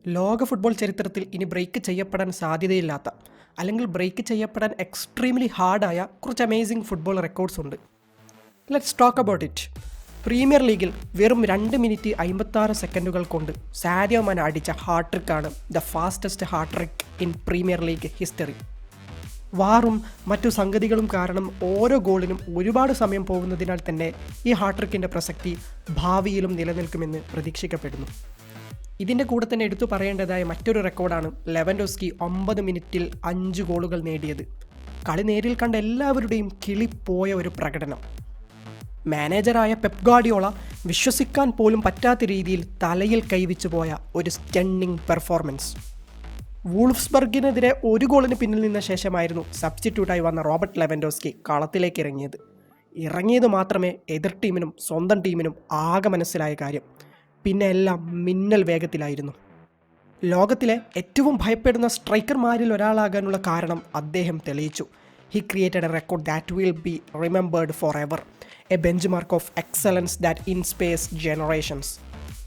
ലോക ഫുട്ബോൾ ചരിത്രത്തിൽ ഇനി ബ്രേക്ക് ചെയ്യപ്പെടാൻ സാധ്യതയില്ലാത്ത അല്ലെങ്കിൽ ബ്രേക്ക് ചെയ്യപ്പെടാൻ എക്സ്ട്രീംലി ഹാർഡായ കുറച്ച് അമേസിംഗ് ഫുട്ബോൾ റെക്കോർഡ്സ് ഉണ്ട്. Let's talk about it. Premier ലീഗിൽ വെറും 2 മിനിറ്റ് 56 സെക്കൻഡുകൾ കൊണ്ട് സാഡിയോ മാനെ അടിച്ച ഹാട്രിക്കാണ് the fastest hattrick in Premier League history. വാറും മറ്റു സംഗതികളും കാരണം ഓരോ ഗോളിനും ഒരുപാട് സമയം പോകുന്നതിനാൽ തന്നെ ഈ ഹാട്രിക്കിൻ്റെ പ്രസക്തി ഭാവിയിലും നിലനിൽക്കുമെന്ന് പ്രതീക്ഷിക്കപ്പെടുന്നു. ഇതിൻ്റെ കൂടെ തന്നെ എടുത്തു പറയേണ്ടതായ മറ്റൊരു റെക്കോർഡാണ് ലെവൻഡോസ്കി 9 മിനിറ്റിൽ 5 ഗോളുകൾ നേടിയത്. കളി നേരിൽ കണ്ട എല്ലാവരുടെയും കിളിപ്പോയ ഒരു പ്രകടനം. മാനേജറായ പെപ് ഗാർഡിയോള വിശ്വസിക്കാൻ പോലും പറ്റാത്ത രീതിയിൽ തലയിൽ കൈവച്ചു പോയ ഒരു സ്റ്റണ്ണിംഗ് പെർഫോമൻസ്. വൂൾഫ്സ്ബർഗിനെതിരെ 1 ഗോളിന് പിന്നിൽ നിന്ന ശേഷമായിരുന്നു സബ്സ്റ്റിറ്റ്യൂട്ടായി വന്ന റോബർട്ട് ലെവൻഡോസ്കി കളത്തിലേക്ക് ഇറങ്ങിയത് മാത്രമേ എതിർ ടീമിനും സ്വന്തം ടീമിനും ആകെ മനസ്സിലായ കാര്യം. പിന്നെ എല്ലാം മിന്നൽ വേഗത്തിലായിരുന്നു. ലോകത്തിലെ ഏറ്റവും ഭയപ്പെടുന്ന സ്ട്രൈക്കർമാരിൽ ഒരാളാകാനുള്ള കാരണം അദ്ദേഹം തെളിയിച്ചു. He created A record that will be remembered for ever, A bench mark of excellence that inspires generations.